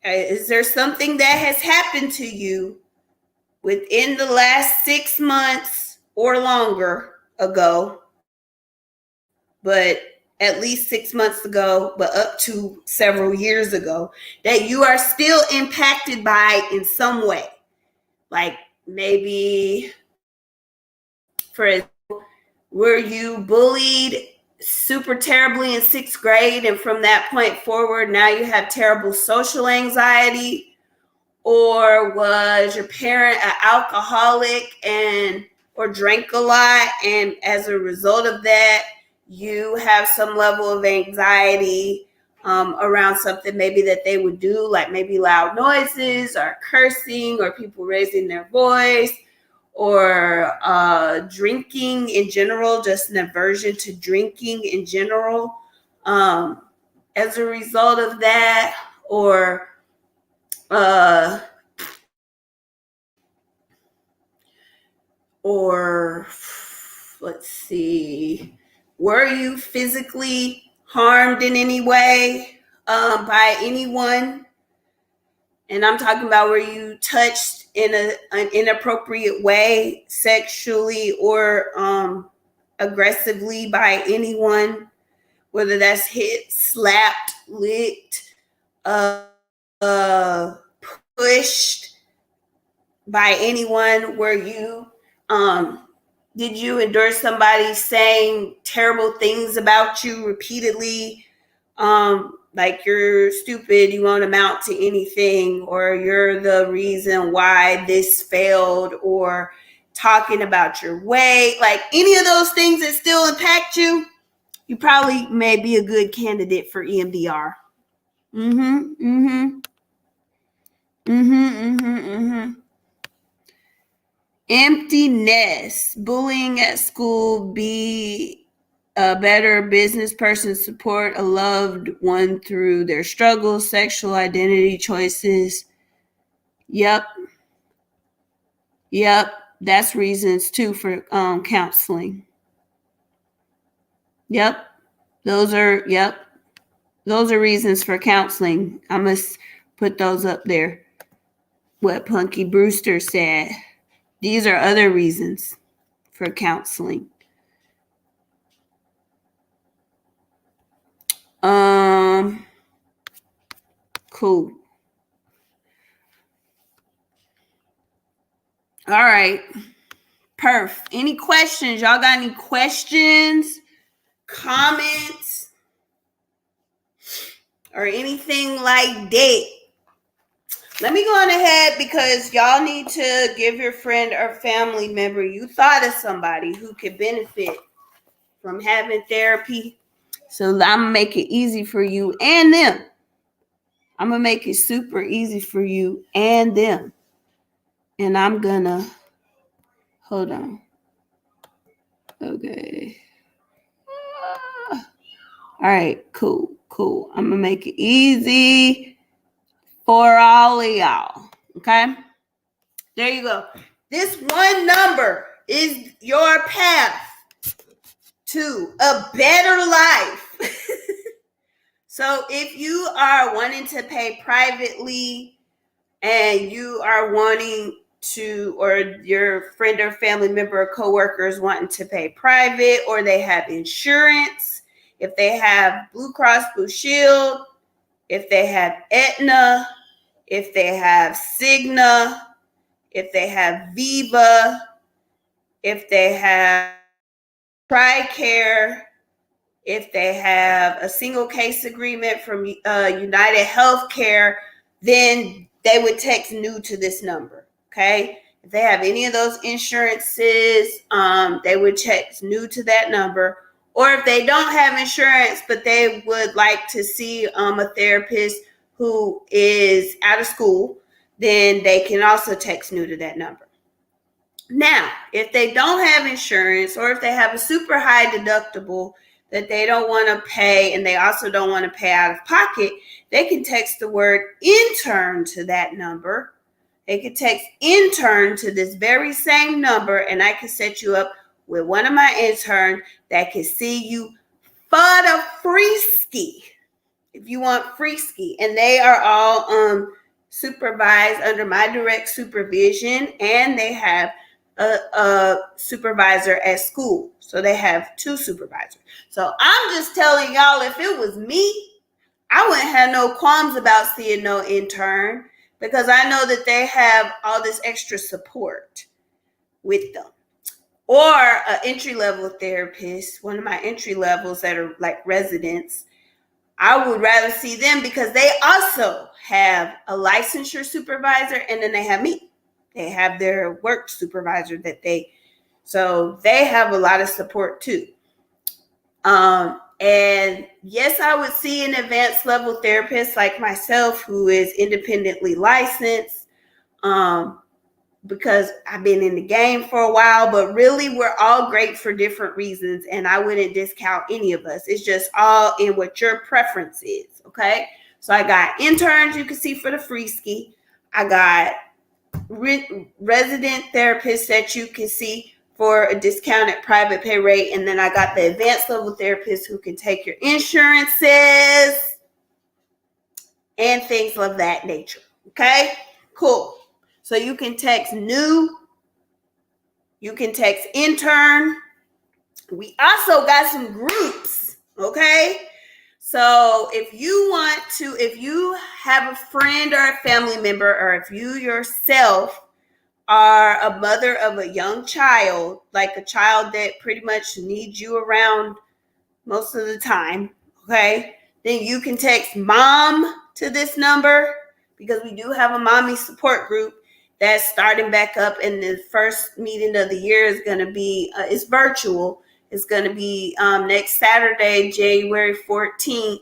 Is there something that has happened to you within the last 6 months or longer ago, but at least 6 months ago, but up to several years ago, that you are still impacted by in some way? Like, maybe, for example, were you bullied super terribly in 6th grade, and from that point forward, now you have terrible social anxiety? Or was your parent an alcoholic or drank a lot, and as a result of that, you have some level of anxiety around something maybe that they would do, like maybe loud noises or cursing or people raising their voice, or drinking in general, just an aversion to drinking in general as a result of that? Or let's see, were you physically harmed in any way by anyone? And I'm talking about, were you touched in an inappropriate way, sexually or aggressively, by anyone? Whether that's hit, slapped, licked, pushed by anyone? Were you Did you endure somebody saying terrible things about you repeatedly? Like you're stupid, you won't amount to anything, or you're the reason why this failed, or talking about your weight, like any of those things that still impact you, you probably may be a good candidate for EMDR. Mm-hmm. Mm-hmm. Mm-hmm. Mm-hmm. Mm-hmm. Empty nest, bullying at school, be a better business person, support a loved one through their struggles, sexual identity choices. Yep. Yep. That's reasons too for counseling. Yep. Yep. Those are reasons for counseling. I must put those up there. What Punky Brewster said. These are other reasons for counseling. Cool. All right. Perf. Any questions? Y'all got any questions, comments, or anything like that? Let me go on ahead, because y'all need to give your friend or family member, you thought of somebody who could benefit from having therapy. So I'm going to make it easy for you and them. I'm going to make it super easy for you and them. And I'm going to, hold on. Okay. All right, cool. I'm going to make it easy for all of y'all. Okay? There you go. This one number is your path to a better life. So if you are wanting to pay privately, and you are wanting to, or your friend or family member or coworker is wanting to pay private, or they have insurance, if they have Blue Cross Blue Shield, if they have Aetna, if they have Cigna, if they have Viva, if they have TRICARE, if they have a single case agreement from United Healthcare, then they would text new to this number. Okay. If they have any of those insurances, they would text new to that number. Or if they don't have insurance, but they would like to see a therapist who is out of school, then they can also text new to that number. Now, if they don't have insurance, or if they have a super high deductible that they don't want to pay, and they also don't want to pay out of pocket, they can text the word intern to that number. They can text intern to this very same number, and I can set you up with one of my interns that can see you for the free ski, if you want free ski. And they are all supervised under my direct supervision, and they have a supervisor at school. So they have two supervisors. So I'm just telling y'all, if it was me, I wouldn't have no qualms about seeing no intern, because I know that they have all this extra support with them. Or an entry-level therapist, one of my entry levels that are like residents, I would rather see them, because they also have a licensure supervisor, and then they have me. They have their work supervisor so they have a lot of support too. And yes, I would see an advanced level therapist like myself who is independently licensed, because I've been in the game for a while, but really we're all great for different reasons, and I wouldn't discount any of us. It's just all in what your preference is, okay? So I got interns you can see for the free ski. I got resident therapists that you can see for a discounted private pay rate, and then I got the advanced level therapists who can take your insurances and things of that nature, okay? Cool. So you can text new, you can text intern. We also got some groups, okay? So if you have a friend or a family member, or if you yourself are a mother of a young child, like a child that pretty much needs you around most of the time, okay, then you can text mom to this number, because we do have a mommy support group that's starting back up, and the first meeting of the year is going to be, it's virtual. It's going to be next Saturday, January 14th,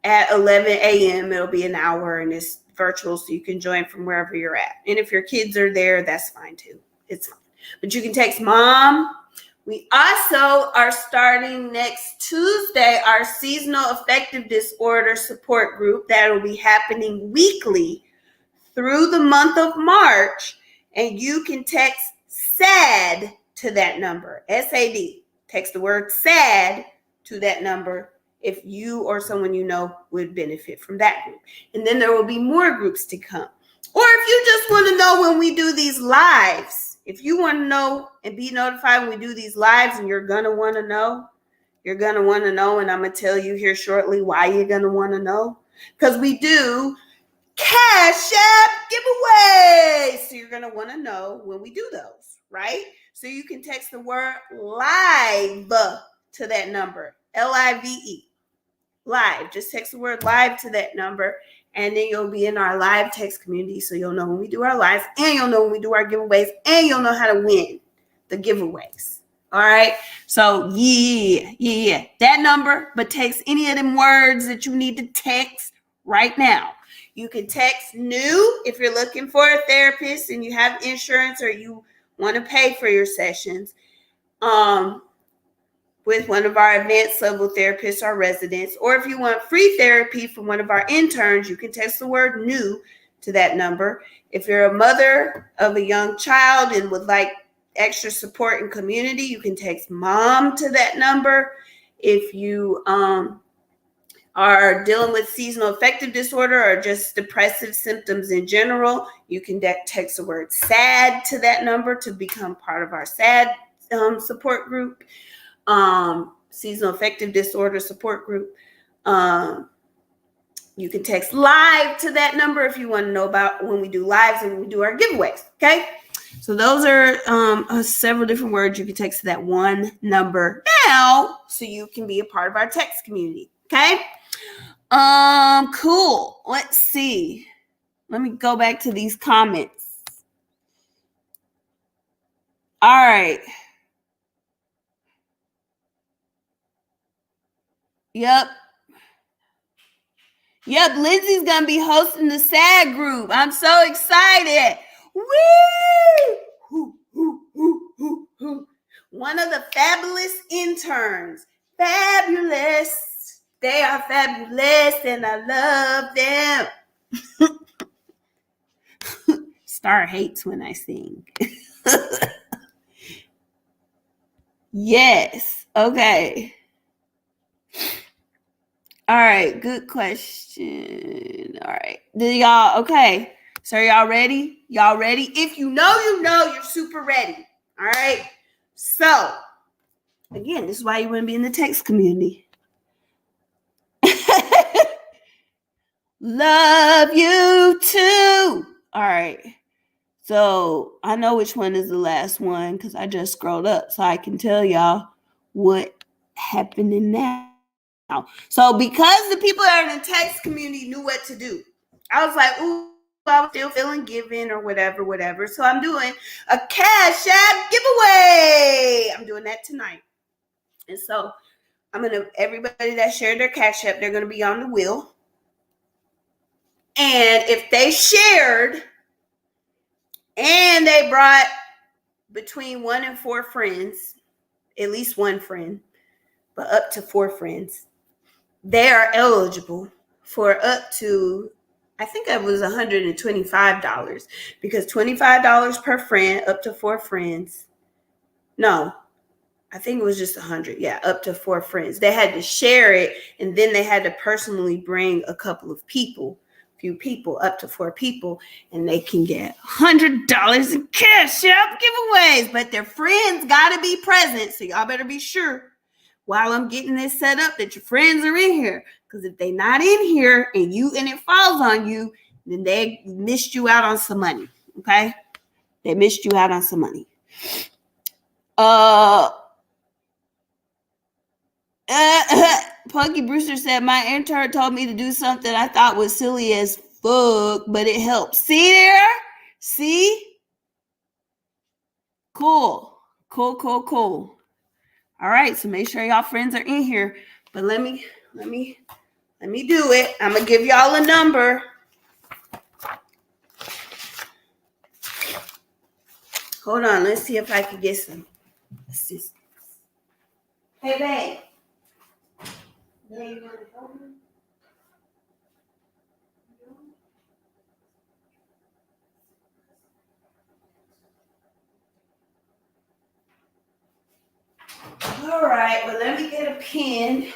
at 11 a.m. It'll be an hour, and it's virtual, so you can join from wherever you're at. And if your kids are there, that's fine too. It's fine. But you can text mom. We also are starting next Tuesday our seasonal affective disorder support group that will be happening weekly through the month of March. And you can text SAD to that number, SAD. Text the word SAD to that number if you or someone you know would benefit from that group. And then there will be more groups to come. Or if you just want to know when we do these lives, if you want to know and be notified when we do these lives, and you're going to want to know, and I'm going to tell you here shortly why you're going to want to know. Because we do Cash App giveaways. So you're going to want to know when we do those, right? So you can text the word live to that number, LIVE. Live. Just text the word live to that number, and then you'll be in our live text community, so you'll know when we do our lives, and you'll know when we do our giveaways, and you'll know how to win the giveaways. All right? So, yeah. That number, but text any of them words that you need to text right now. You can text new if you're looking for a therapist and you have insurance or you want to pay for your sessions. With one of our advanced level therapists or residents, or if you want free therapy from one of our interns, you can text the word new to that number. If you're a mother of a young child and would like extra support and community, you can text mom to that number. If you are dealing with seasonal affective disorder or just depressive symptoms in general, you can text the word SAD to that number to become part of our SAD support group. Seasonal affective disorder support group. You can text live to that number if you want to know about when we do lives and when we do our giveaways. Okay, so those are several different words you can text to that one number now, so you can be a part of our text community. Okay, cool. Let's see. Let me go back to these comments. All right. Yep, Lindsay's going to be hosting the SAD group. I'm so excited. Woo! One of the fabulous interns. Fabulous. They are fabulous and I love them. Star hates when I sing. Yes. Okay. All right, good question. All right. Okay. So are y'all ready? Y'all ready? If you know, you're super ready. All right. So, again, this is why you want to be in the text community. Love you too. All right. So, I know which one is the last one because I just scrolled up so I can tell y'all what happened in that. So because the people that are in the text community knew what to do, I was like, ooh, I was still feeling giving or whatever. So I'm doing a Cash App giveaway. I'm doing that tonight. And so everybody that shared their Cash App, they're going to be on the wheel. And if they shared and they brought between 1 and 4 friends, at least one friend, but up to 4 friends, they are eligible for up to, I think it was $125, because $25 per friend, up to 4 friends. No, I think it was just 100. Yeah, up to 4 friends. They had to share it, and then they had to personally bring a couple of people, few people, up to 4 people, and they can get $100 in Cash App giveaways. But their friends got to be present, so y'all better be sure while I'm getting this set up that your friends are in here. Because if they not in here and it falls on you, then they missed you out on some money. Okay? They missed you out on some money. Punky Brewster said, my intern told me to do something I thought was silly as fuck, but it helped. See there? See? Cool. All right, so make sure y'all friends are in here. But let me do it. I'm gonna give y'all a number. Hold on, let's see if I can get some assistance. Hey, babe. All right, well, let me get a pen.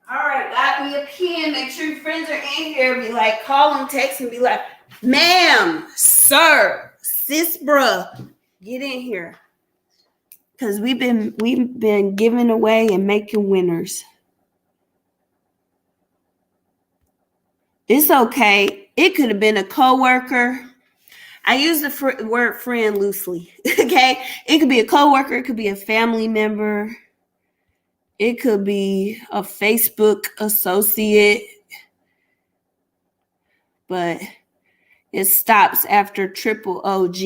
All right, got me a pen. Make sure your friends are in here. Be like, call them, text, and be like, ma'am, sir, sis, bruh, get in here. Because we've been giving away and making winners. It's okay. It could have been a coworker. I use the word friend loosely. Okay, it could be a coworker. It could be a family member. It could be a Facebook associate. But it stops after triple OG.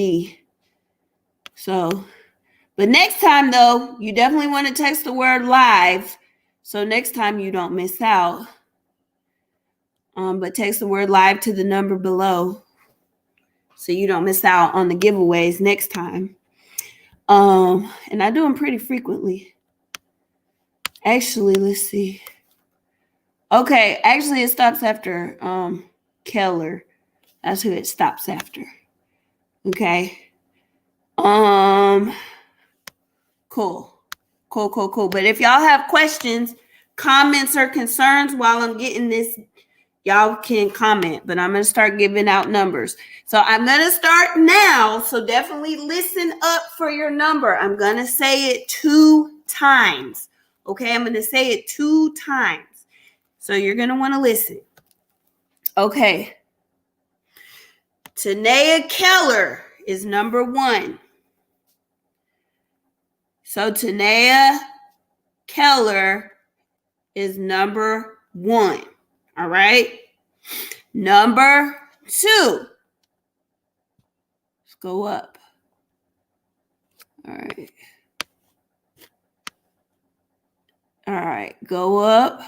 So, but next time though, you definitely want to text the word live. So next time you don't miss out. But text the word live to the number below so you don't miss out on the giveaways next time. And I do them pretty frequently. Actually, let's see. Okay, actually it stops after Keller. That's who it stops after. Okay. Cool. But if y'all have questions, comments, or concerns while I'm getting this, y'all can comment. But I'm going to start giving out numbers. So I'm going to start now. So definitely listen up for your number. I'm going to say it 2 times. Okay, I'm going to say it 2 times. So you're going to want to listen. Okay. Tanea Keller is number 1. So Tanea Keller is number 1. All right. Number 2. Let's go up. All right. All right. Go up.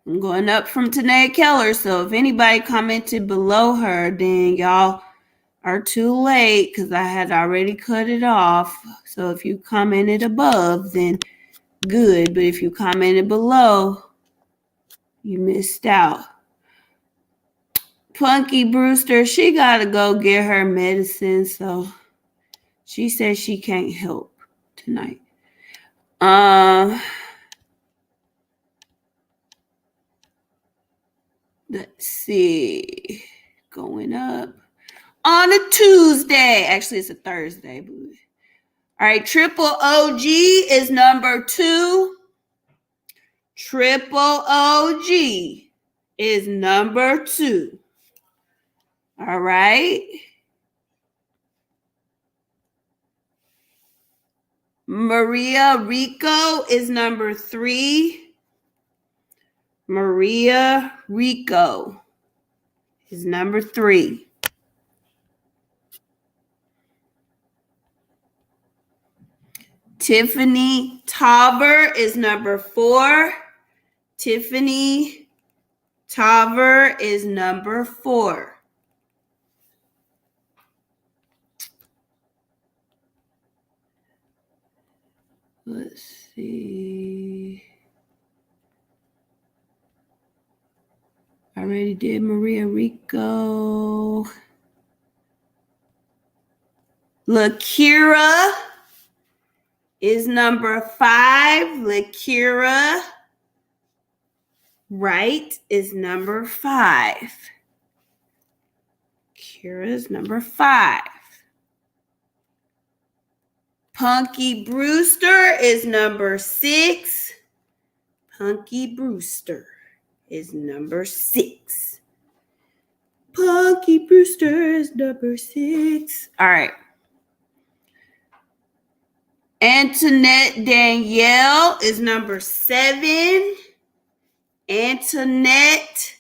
I'm going up from Tanea Keller. So if anybody commented below her, then y'all are too late because I had already cut it off. So if you commented above, then good. But if you commented below, you missed out. Punky Brewster, she got to go get her medicine. So she says she can't help tonight. Let's see. Going up on a Tuesday. Actually, it's a Thursday. All right, triple OG is number 2. Triple OG is number 2. All right. Maria Rico is number 3. Maria Rico is number 3. Tiffany Tauber is number 4. Tiffany Tauber is number 4. Let's see. I already did Maria Rico. Lakira is number 5. Lakira Wright is number 5. Kira is number 5. Punky Brewster is number 6. Punky Brewster is number 6. Punky Brewster is number 6. All right. Antoinette Danielle is number 7. Antoinette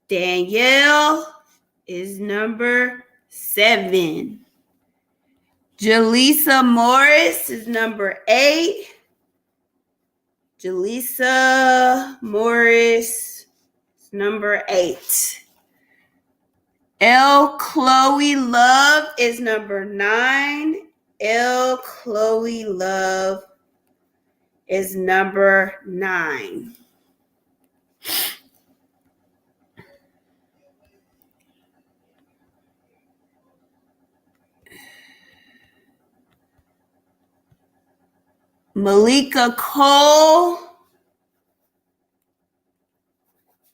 Danielle is number 7. Jaleesa Morris is number 8. Jaleesa Morris is number 8. L. Chloe Love is number 9. L. Chloe Love is number 9. Malika Cole.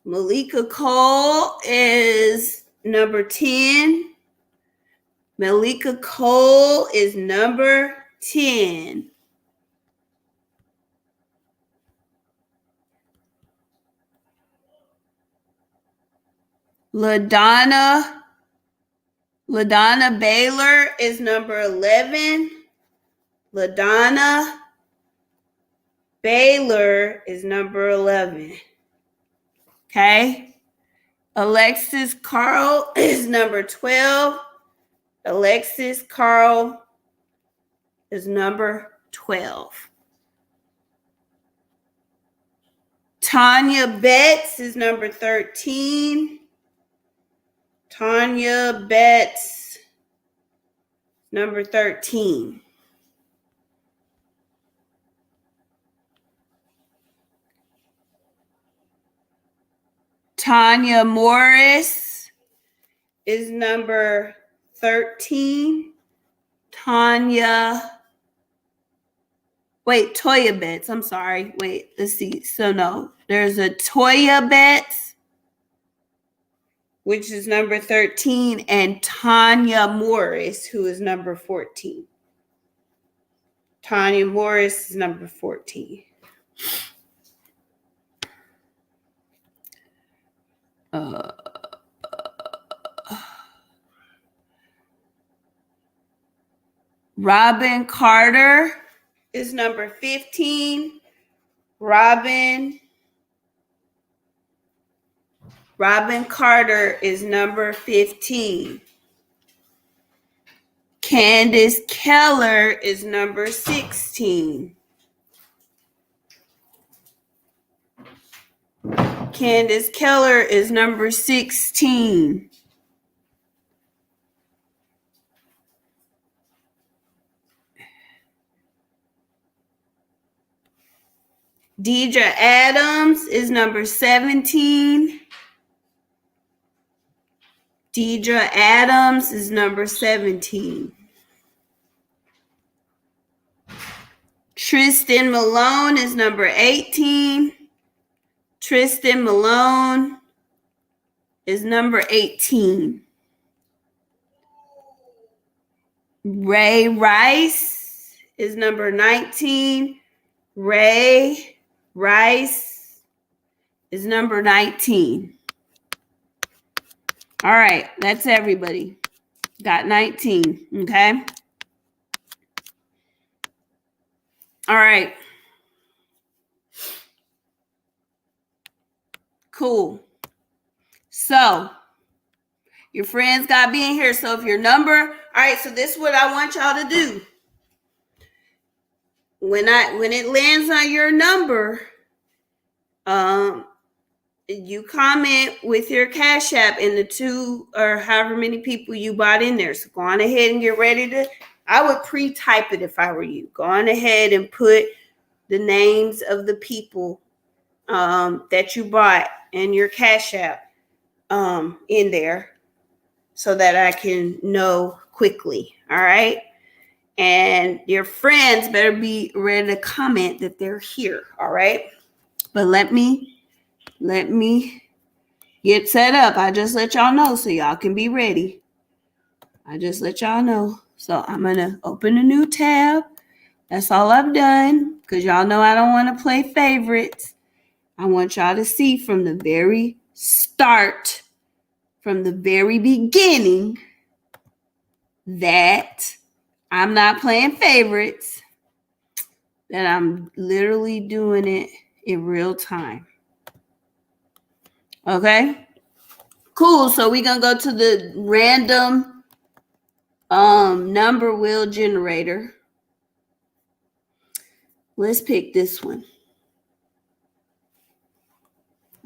Malika Cole is number 10. Malika Cole is number 10. LaDonna Baylor is number 11. LaDonna Baylor is number 11. Okay. Alexis Carl is number 12. Alexis Carl is number 12. Tanya Betts is number 13. Tanya Betts, number 13. Tanya Morris is number 13. Toya Betts. I'm sorry. Wait, let's see. So no, there's a Toya Betts, which is number 13, and Tanya Morris, who is number 14. Tanya Morris is number 14. Robin Carter is number 15. Robin Carter is number 15. Candace Keller is number 16. Candace Keller is number 16. Deidre Adams is number 17. Deidre Adams is number 17. Tristan Malone is number 18. Tristan Malone is number 18. Ray Rice is number 19. Ray Rice is number 19. All right, that's everybody. Got 19, okay? All right. Cool. So, your friends got to be in here. So, if your number, all right, so this is what I want y'all to do. When it lands on your number, you comment with your Cash App and the 2 or however many people you bought in there. So go on ahead and get ready to, I would pre-type it if I were you. Go on ahead and put the names of the people that you bought and your Cash App in there so that I can know quickly. All right. And your friends better be ready to comment that they're here. All right. But let me get set up. I just let y'all know so y'all can be ready. I just let y'all know So I'm going to open a new tab. That's all I've done because y'all know I don't want to play favorites. I want y'all to see from the very start, from the very beginning, that I'm not playing favorites, that I'm literally doing it in real time. Okay? Cool. So we're going to go to the random number wheel generator. Let's pick this one.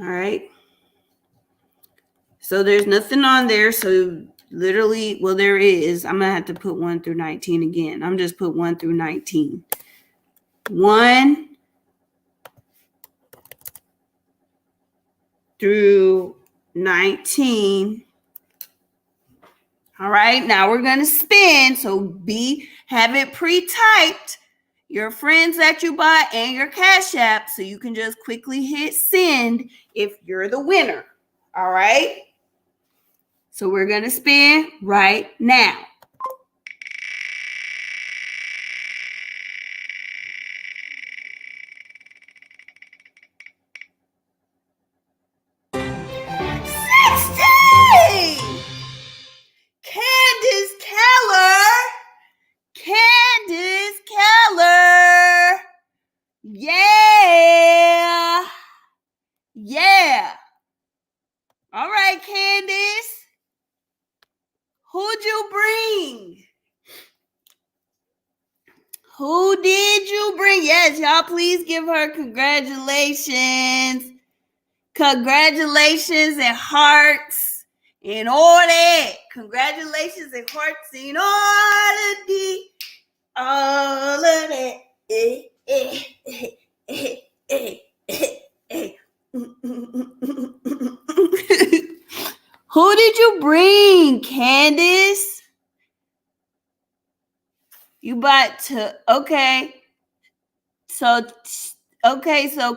All right. So there's nothing on there. So literally, well, there is. I'm going to have to put 1 through 19 again. I'm just put 1 through 19. 1 through 19. All right, now we're going to spin. So have it pre-typed, your friends that you bought and your Cash App, so you can just quickly hit send if you're the winner. All right. So we're going to spin right now. Candace Keller. Yeah. All right, Candace. Who'd you bring? Who did you bring? Yes, y'all please give her congratulations. Congratulations and hearts and all that. Congratulations and hearts and all of that. Who did you bring, Candace? You bought okay. So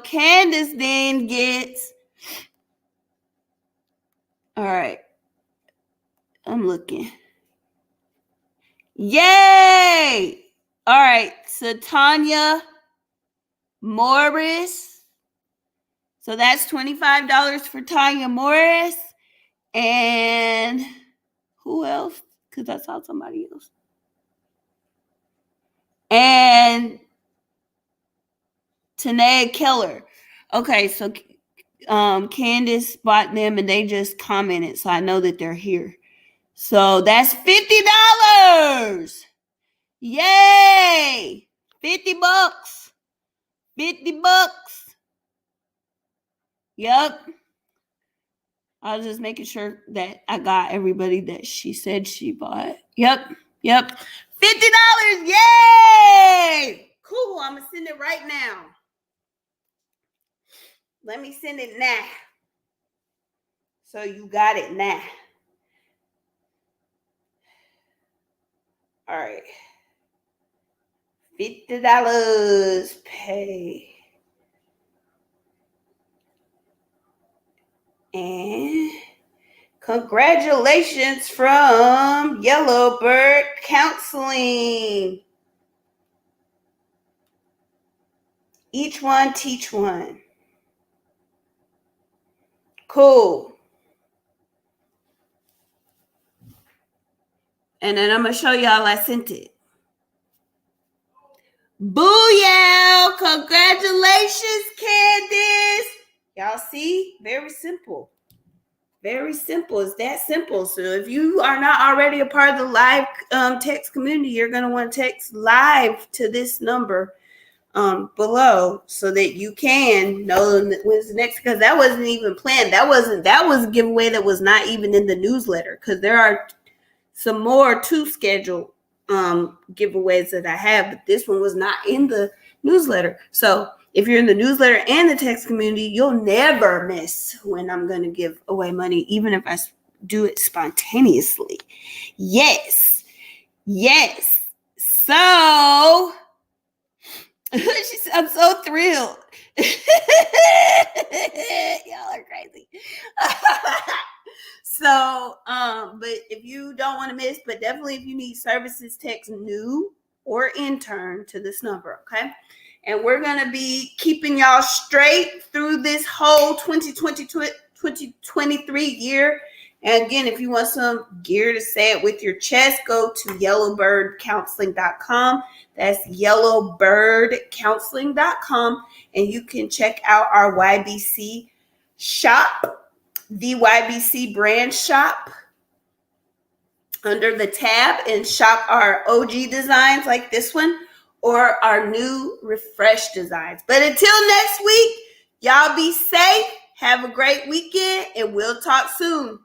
Candace then gets, all right. I'm looking. Yay! All right, so Tanya Morris. So that's $25 for Tanya Morris. And who else? Because I saw somebody else. And Tanae Keller. Okay, so Candace bought them and they just commented, so I know that they're here. So that's $50. Yay! $50. $50. Yep. I was just making sure that I got everybody that she said she bought. Yep. $50. Yay! Cool. I'm going to send it right now. Let me send it now. So you got it now. All right. $50 pay. And congratulations from Yellowbird Counseling. Each one teach one. Cool. And then I'm going to show y'all I sent it. Booyah! Congratulations, Candace. Y'all see? Very simple. Very simple. It's that simple. So if you are not already a part of the live text community, you're going to want to text live to this number below so that you can know when's the next, because that wasn't even planned. That was a giveaway that was not even in the newsletter, because there are some more to schedule giveaways that I have, but this one was not in the newsletter. So if you're in the newsletter and the text community, you'll never miss when I'm going to give away money, even if I do it spontaneously. Yes. So I'm so thrilled. Y'all are crazy. So, but if you don't want to miss, but definitely if you need services, text new or intern to this number, okay? And we're going to be keeping y'all straight through this whole 2023 year. And again, if you want some gear to say it with your chest, go to yellowbirdcounseling.com. That's yellowbirdcounseling.com. And you can check out our YBC shop, the YBC brand shop, under the tab, and shop our OG designs like this one or our new refresh designs. But until next week, y'all be safe. Have a great weekend, and we'll talk soon.